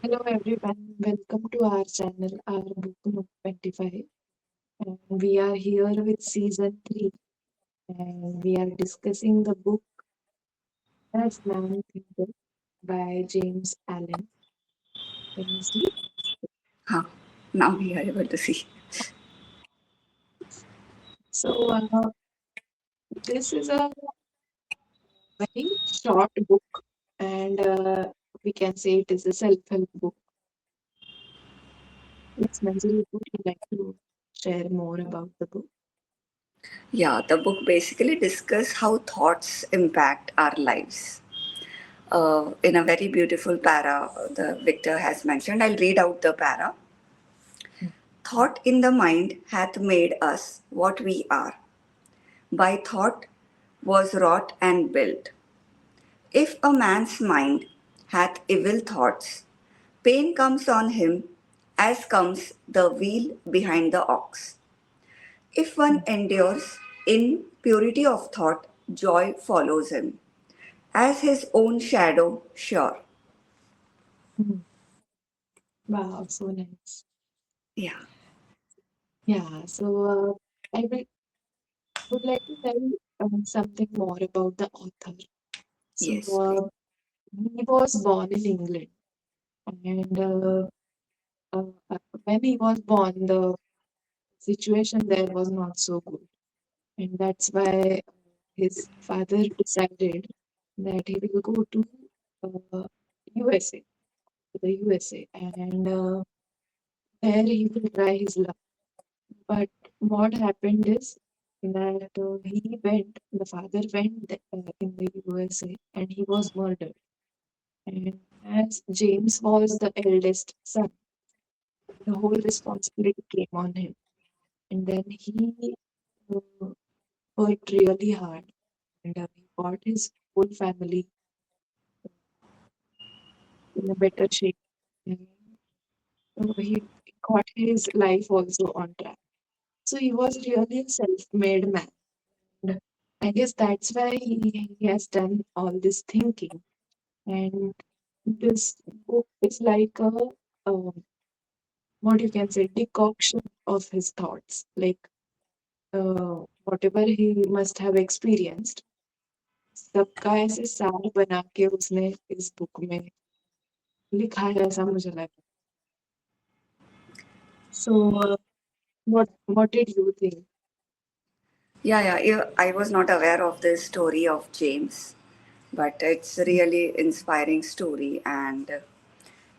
Hello everyone, welcome to our channel, our book Nook 25. And we are here with season 3 and we are discussing the book As Man Thinketh by James Allen. Can you see? Huh. Now we are able to see. So, this is a very short book and we can say it is a self-help book. Yes, Manjari, would you like to share more about the book? Yeah, the book basically discusses how thoughts impact our lives. In a very beautiful para, the Victor has mentioned. I'll read out the para. Thought in the mind hath made us what we are. By thought was wrought and built. If a man's mind hath evil thoughts, pain comes on him as comes the wheel behind the ox. If one endures in purity of thought, joy follows him, as his own shadow sure. Mhm. Wow, so nice. Yeah. Yeah, so would like to tell something more about the author. So, Yes, please. he was born in England, and when he was born, the situation there was not so good, and that's why his father decided that he will go to USA, to the USA, and there he will try his luck. But what happened is that the father went in the USA and he was murdered. And as James was the eldest son, the whole responsibility came on him. And then he uh, worked really hard and he got his whole family in a better shape. And he got his life also on track. So he was really a self-made man. And I guess that's why he has done all this thinking. And this book is like a, what you can say, decoction of his thoughts. Like whatever he must have experienced, सबका ऐसे सार बना के उसने इस book में लिखा है ऐसा मुझे लगा. So, what did you think? Yeah. I was not aware of this story of James, but it's a really inspiring story, and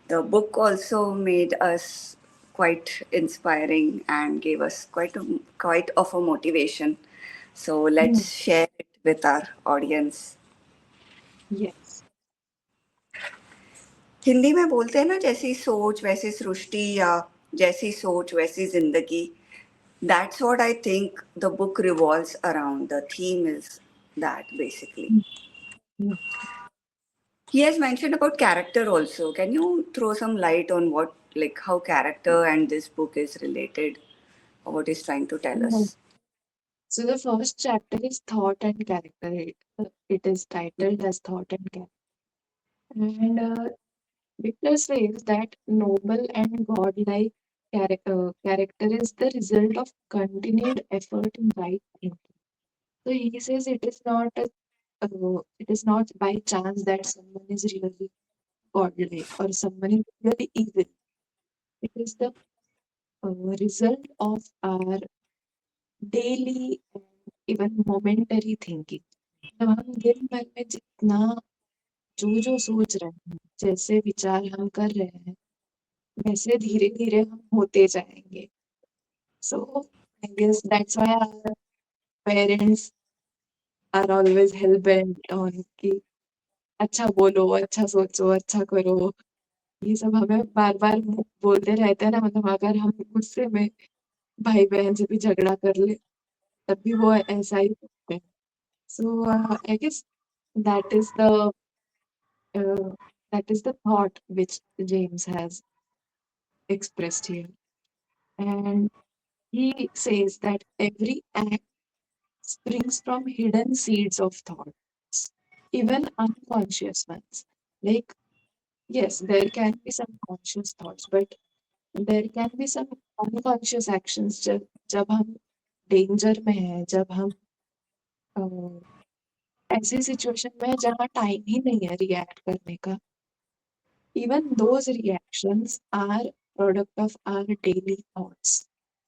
the book also made us quite inspiring and gave us quite of a motivation. So Hmm. let's share it with our audience. Yes. Hindi में बोलते हैं ना, जैसी सोच वैसी सृष्टि, या जैसी सोच वैसी जिंदगी. That's what I think the book revolves around. The theme is that basically. Hmm. He has mentioned about character also. Can you throw some light on what, like, how character and this book is related, or what he's trying to tell Hmm. us? So the first chapter is thought and character. It is titled as thought and character. And Victor says that noble and godlike character is the result of continued effort in right thinking. So he says it is not by chance that someone is really godlike or someone is really evil. It is the result of our daily and even momentary thinking. जब हम दिन भर में जितना जो जो सोच रहे हैं, जैसे विचार हम कर रहे हैं, वैसे धीरे धीरे हम होते जाएंगे. So I guess that's why our parents are always hell bent on कि अच्छा बोलो, अच्छा सोचो, अच्छा करो. ये सब हमें बार बार बोलते रहते हैं ना. मतलब अगर हम गुस्से में भाई बहन से भी झगड़ा कर ले तब भी वो ऐसा ही बोलते हैं. So I guess that is the uh, that is the thought which James has expressed here. And he says that every act springs from hidden seeds of thoughts, even unconscious ones. Like yes, there can be some conscious thoughts, but there can be some unconscious actions जब हम danger में हैं, जब हम अ, ऐसी situation में हैं जहाँ टाइम ही नहीं है रिएक्ट करने का. Even those reactions are product of our daily thoughts.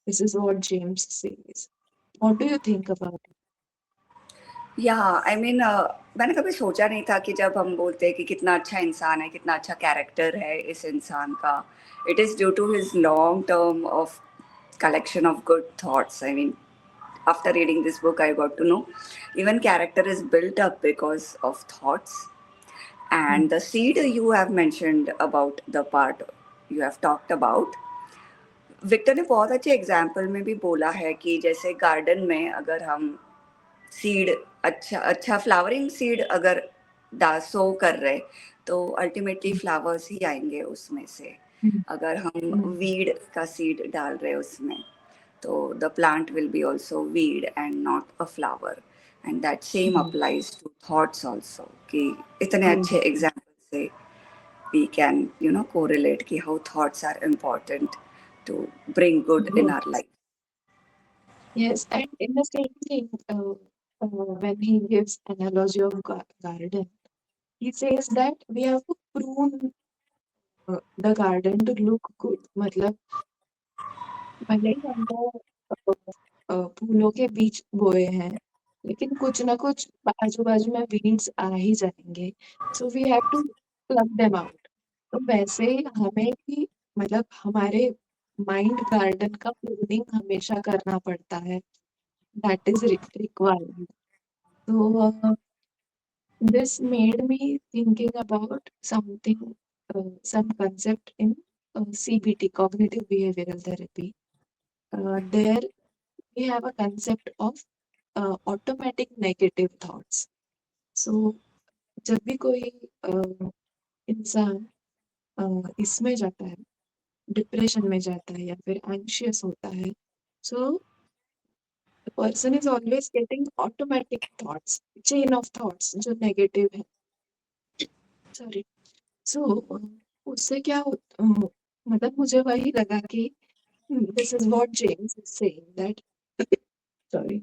This is what James says. What do you think about it? या आई मीन मैंने कभी सोचा नहीं था कि जब हम बोलते हैं कि कितना अच्छा इंसान है, कितना अच्छा कैरेक्टर है इस इंसान का, it is due to his long term of collection of good thoughts. I mean, after reading this book, I got to know even character is built up because of thoughts. And the seed you have mentioned about the part you have talked about, Victor ने बहुत अच्छे example में भी बोला है कि जैसे garden में अगर हम सीड अच्छा अच्छा फ्लावरिंग सीड अगर सो कर रहे तो अल्टीमेटली फ्लावर्स ही आएंगे उसमें से. अगर हम वीड का सीड डाल रहे उसमें तो the plant will be also weed and not a flower. And that same applies to thoughts also कि इतने अच्छे एग्जाम्पल से we can correlate ki how thoughts are important to bring good in our life. Yes, and in the same thing, when he gives analogy of garden, he says that we have to prune the garden to look good. मतलब भले ही हमने फूलों के बीज बोए हैं, लेकिन कुछ ना कुछ आजू बाजू में वीड्स आ ही जाएंगे. So we have to plug them out. तो वैसे ही हमें भी मतलब हमारे माइंड गार्डन का प्रूनिंग हमेशा करना पड़ता है. That is required. So this made me thinking about something, some concept in CBT, cognitive behavioral therapy. There we have a concept of automatic negative thoughts. So जब भी कोई इंसान इसमें जाता है, डिप्रेशन में जाता है या फिर एंशियस होता है, so the person is always getting automatic thoughts, chain of thoughts जो नेगेटिव है. सॉरी. सो उससे क्या होता, मतलब मुझे वही लगा कि this is what James is saying that sorry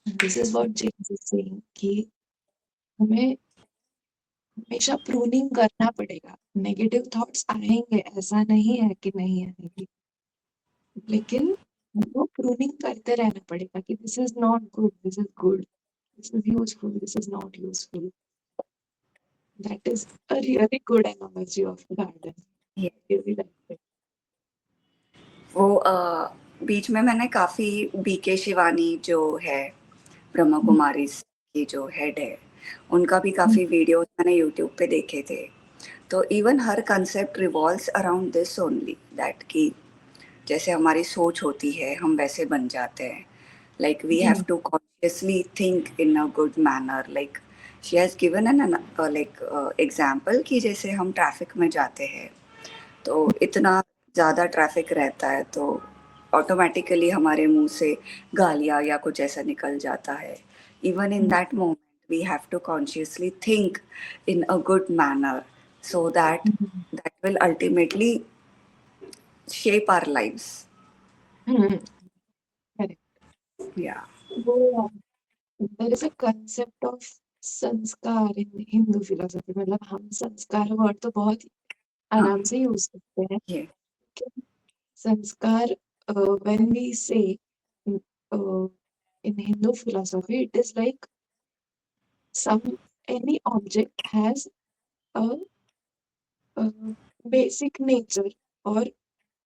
this is what James is saying कि हमें हमेशा प्रूनिंग करना पड़ेगा. नेगेटिव थॉट्स आएंगे, ऐसा नहीं है कि नहीं आएंगे, लेकिन हमको प्रूनिंग करते रहना पड़ेगा कि this is not good, this is good, this is useful, this is not useful. That is a really good analogy of garden. Yeah. Really like it. वो बीच में मैंने काफी बीके शिवानी जो है ब्रह्मा कुमारी की जो हेड है उनका भी काफी वीडियोस मैंने यूट्यूब पे देखे थे. तो even her concept revolves around this only that कि जैसे हमारी सोच होती है हम वैसे बन जाते हैं. Like we have to consciously think in a good manner. Like she has given an example कि जैसे हम ट्रैफिक में जाते हैं तो इतना ज़्यादा ट्रैफिक रहता है तो ऑटोमेटिकली हमारे मुंह से गालियाँ या कुछ ऐसा निकल जाता है. Even in that moment we have to consciously think in a good manner so that that will ultimately shape our lives. Correct. Yeah. वो there is a concept of संस्कार in हिंदू फिलोसफी. मतलब हम संस्कार वर्ड तो बहुत हाँ. आराम से यूज करते हैं. Yeah. संस्कार when we say uh, in Hindu philosophy, it is like any object has a, a basic nature or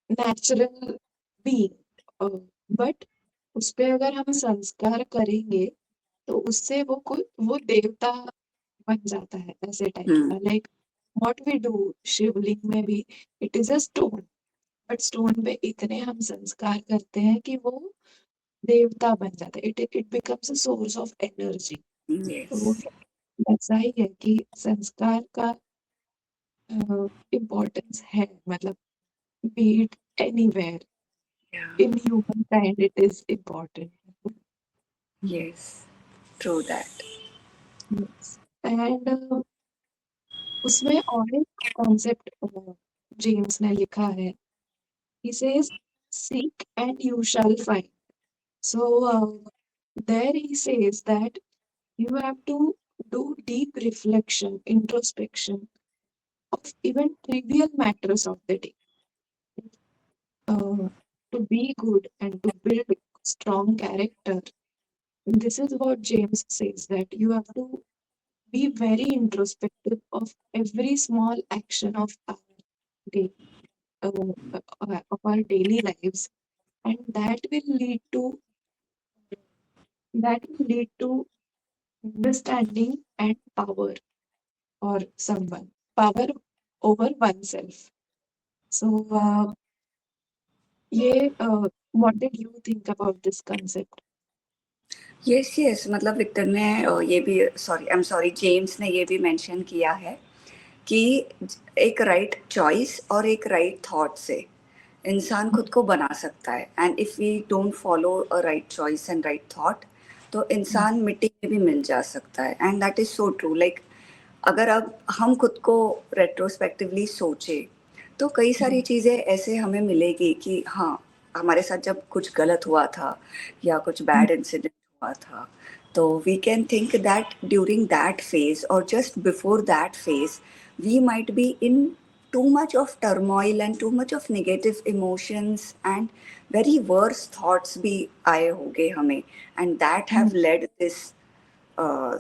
natural being. But उस पे अगर हम संस्कार करेंगे तो उससे वो देवता बन जाता है, ऐसे टाइप का. लाइक व्हाट वी डू शिवलिंग में भी it is a stone, but stone पे इतने हम संस्कार करते हैं कि वो देवता बन जाता है. It becomes a source of energy. तो वो Yes. ऐसा ही है कि संस्कार का इम्पोर्टेंस है. मतलब be it anywhere Yeah. in humankind, it is important. Yes. True that. Yes. And उसमें और एक कॉन्सेप्ट जेम्स ने लिखा है. He says, "Seek and you shall find." So there he says that you have to do deep reflection, introspection of even trivial matters of the day, uh, to be good and to build strong character. This is what James says, that you have to be very introspective of every small action of our day, of our daily lives, and that will lead to understanding and power or someone, power over oneself. So, what did you think about this concept? Yes yes, मतलब Victor ने ये भी, sorry I am sorry, James ने ये भी mention किया है कि एक राइट चॉइस और एक राइट थॉट से इंसान खुद को बना सकता है, and if we don't follow a right choice and right thought तो इंसान मिट्टी में भी मिल जा सकता है, and that is so true. Like अगर अब हम खुद को रेट्रोस्पेक्टिवली सोचे तो कई सारी चीज़ें ऐसे हमें मिलेगी कि हाँ, हमारे साथ जब कुछ गलत हुआ था या कुछ बैड इंसिडेंट हुआ था, तो we can think that during that phase और just before that phase we might be in too much of turmoil and too much of negative emotions and very worse thoughts भी आए होंगे हमें, and that have led this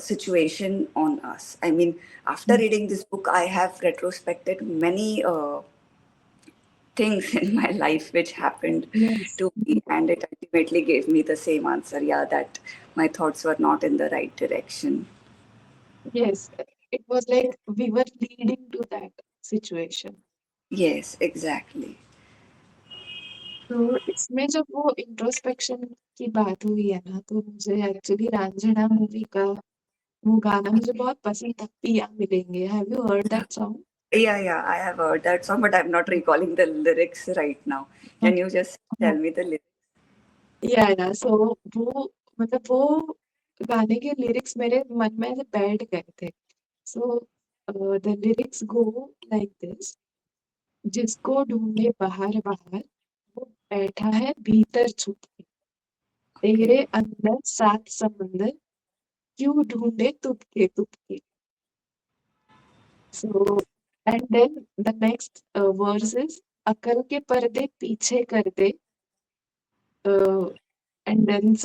situation on us. I mean, after reading this book, I have retrospected many things in my life which happened Yes, to me, and it ultimately gave me the same answer. Yeah, that my thoughts were not in the right direction. yes. It was like we were leading to that situation. Yes, exactly. तो इसमें जब वो introspection की बात हुई है ना, तो मुझे एक्चुअली रांझना मूवी का वो गाना मुझे बहुत पसंद था, पिया मिलेंगे. Have you heard that song? Yeah, yeah, I have heard that song, but I'm not recalling the lyrics right now. Can you just tell me the lyrics? या सो वो मतलब वो गाने के लिरिक्स मेरे मन में ऐसे बैठ गए थे. So the lyrics go like this: जिसको ढूंढे बाहर बाहर, वो बैठा है भीतर छुप के, तेरे Okay, अंदर सात समंदर, क्यों ढूंढे तुपके तुपके. So and then the next verse is: अकल के पर्दे पीछे कर दे, and then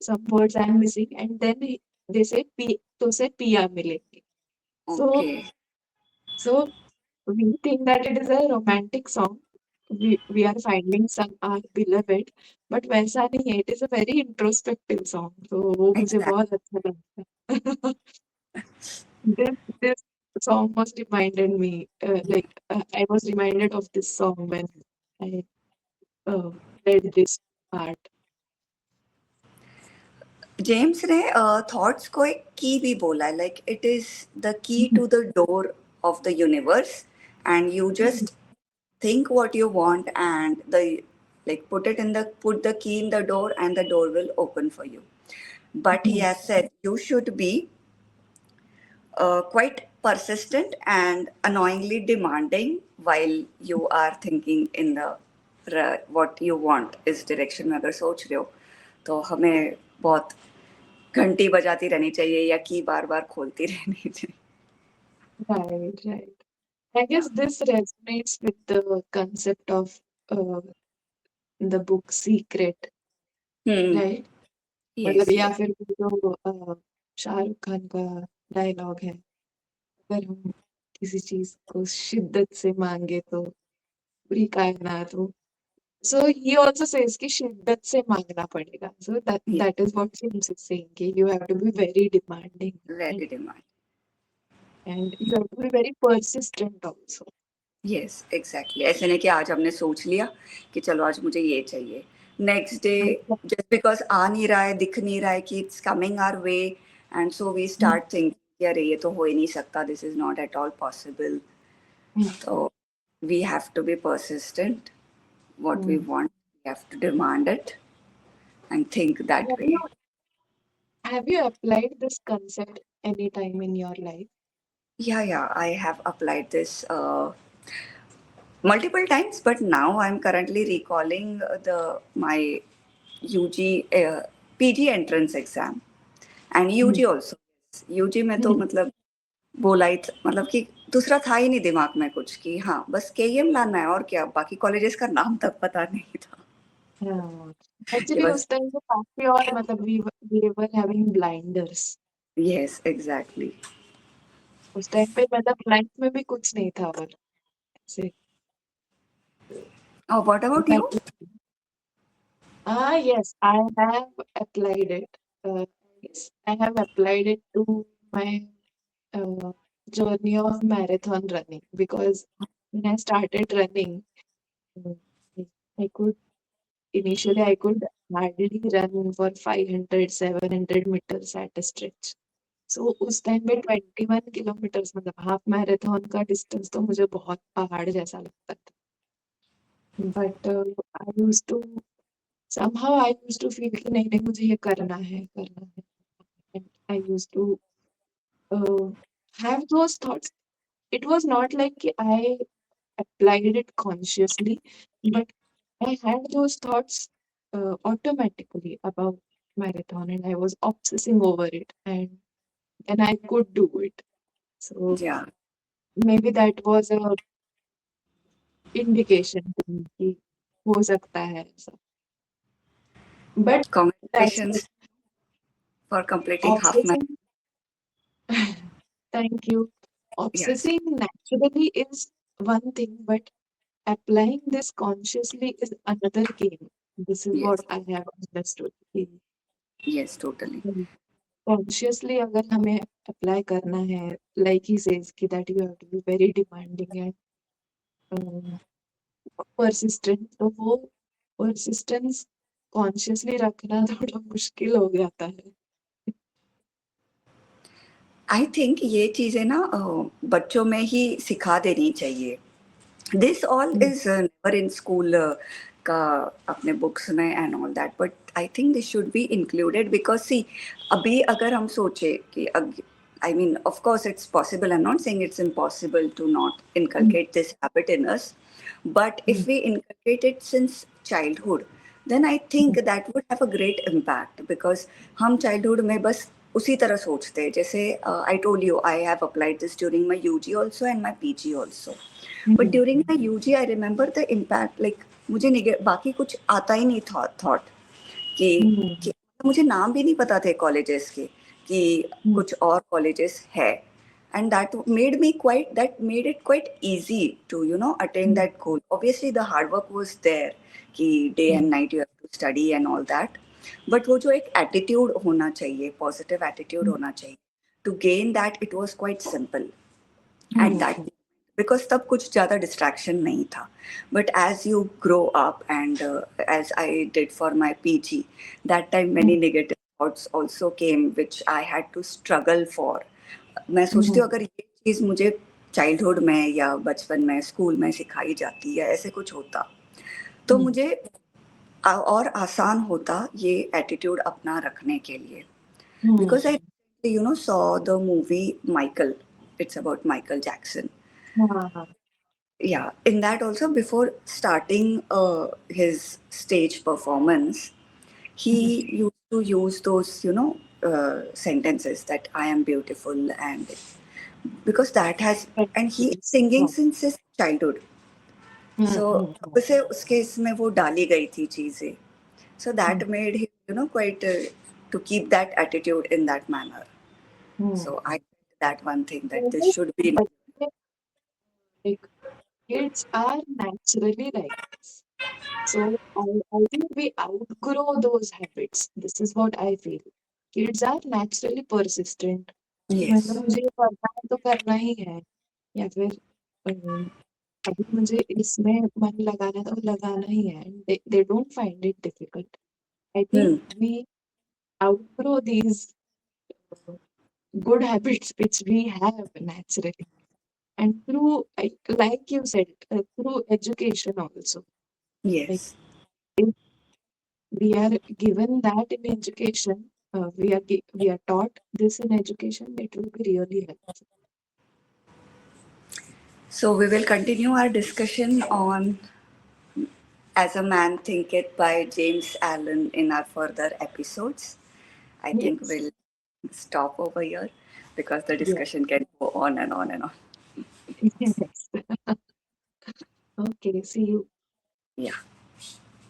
some words I'm missing, and then they say तो से पिया मिलेंगे. So okay, so we think that it is a romantic song. We are finding some our beloved, but वैसा नहीं है. It is a very introspective song. तो वो मुझे exactly. बहुत अच्छा लगता है. This song was reminded me, I was reminded of this song when I uh, read this part. James ने थॉट्स को एक की भी बोला है, like it is the key to the door of the universe, and you just think what you want, and the like put the key in the door and the door will open for you. But he has said you should be quite persistent and annoyingly demanding while you are thinking in the what you want इस direction में अगर सोच रहे हो तो हमें बहुत घंटी बजाती रहनी चाहिए या की बार बार खोलती रहनी चाहिए. Right, right. I Yeah. guess this resonates with the concept of uh, the book Secret, Hmm. right? मतलब Yes, या yes. फिर वो जो शाहरुख खान का डायलॉग है: अगर हम किसी चीज को शिद्दत से मांगे तो पूरी कायनात हो. So he also says कि शिद्दत से मांगना पड़ेगा. So Yeah. that is what James is saying, कि you have to be very demanding, Very demand. and you have to be very persistent also. Yes exactly, ऐसे नहीं कि आज हमने सोच लिया कि चलो आज मुझे ये चाहिए, नेक्स्ट डे जस्ट बिकॉज आ नहीं रहा है, दिख नहीं रहा है कि it's coming our way, and so we start thinking अरे ये तो हो ही नहीं सकता, this is not at all possible. तो we have to be persistent, what we want we have to demand it and think that Have way. you have you applied this concept any time in your life? Yeah, I have applied this multiple times, but now I'm currently recalling the my UG PG entrance exam and hmm, UG also. UG में तो हम्म, मतलब बोला ही मतलब कि दूसरा था ही नहीं दिमाग में कुछ कि हाँ बस केईएम लाना है और क्या, बाकी कॉलेजेस का नाम तक पता नहीं था। हाँ ये एक्चुअली बस। उस टाइम पे काफी और मतलब we were having blinders yes exactly. उस टाइम पे मतलब लाइफ में भी कुछ नहीं था और ऐसे what about you? But yes, I have applied it. Yes, I have applied it to my uh, journey of marathon running because when I started running, uh, I could initially I could hardly run for 500, 700 meters at a stretch. So उस time पे 21 kilometres मतलब half marathon का distance तो मुझे बहुत पहाड़ जैसा लगता था. But I use to somehow I used to feel कि नहीं नहीं मुझे ये करना है and I used to uh, have those thoughts. It was not like कि I applied it consciously, but I had those thoughts automatically about marathon and I was obsessing over it and then I could do it. So या maybe that was a indication to me कि हो सकता है ऐसा. But that's what congratulations for completing half marathon. obsessing. Thank you. Yes. Obsessing naturally is one thing, but applying this consciously is another game. This is what yes. I have understood. Yes totally. Consciously अगर हमें apply करना है, like he says कि that you have to be very demanding and um, persistent, तो वो persistence consciously रखना थोड़ा मुश्किल हो जाता है. आई थिंक ये चीजें ना बच्चों में ही सिखा देनी चाहिए। This all hmm, is never in school का अपने बुक्स में and all that, but I think this should be included because see अभी अगर हम सोचे कि I mean of course it's possible, I am not saying it's impossible to not hmm, inculcate this habit in us, but if hmm, we inculcate it since childhood then I think that would have a great impact because हम childhood में बस उसी तरह सोचते हैं जैसे I told you I have applied this during my UG also and my PG also. But hmm, during my UG, I remember the impact. Like मुझे बाकी कुछ आता ही नहीं था थॉट कि मुझे नाम भी नहीं पता थे कॉलेजेस के कि हम्म, कुछ और कॉलेजेस है, and that made it quite easy to attain hmm, that goal. Obviously the hard work was there कि day and hmm, night you have to study and all that, but वो जो एक attitude होना चाहिए, positive attitude होना चाहिए, to gain that it was quite simple at hmm, that, because तब कुछ ज़्यादा distraction नहीं था. But as you grow up and as I did for my PG, that time many negative thoughts also came which I had to struggle for. मैं सोचती हूँ हम्म, अगर ये चीज़ मुझे चाइल्डहुड में या बचपन में स्कूल में सिखाई जाती या ऐसे कुछ होता तो हम्म, मुझे और आसान होता ये एटीट्यूड अपना रखने के लिए. हम्म, Because I saw the movie Michael. It's about Michael Jackson. हाँ, हाँ, Yeah, in that also before starting his stage performance, hmm, he used to use those sentences that I am beautiful, and because that has, and he is practice, singing हाँ, since his childhood. So हाँ, उसे उसके इसमें वो डाली गई थी चीजें. So hmm, that made him quite to keep that attitude in that manner. Hmm. So I think that one thing that this Almost should be. बच्चे like kids are naturally like this. So I think we outgrow those habits. This is what I feel. Kids are naturally persistent. मतलब Yes. मुझे ये करना है तो करना ही है या फिर अभी मुझे इसमें मन लगाना है तो लगाना ही है. They don't find it difficult. I think Hmm. we outgrow these uh, good habits which we have naturally. And through, like you said, through education also. Like Yes. if we are given that in education, we are taught this in education, it will be really helpful. So we will continue our discussion on As a Man Thinketh by James Allen in our further episodes. I think Yes. we'll stop over here because the Yeah. discussion can go on and on and on. Yes. Okay. See you.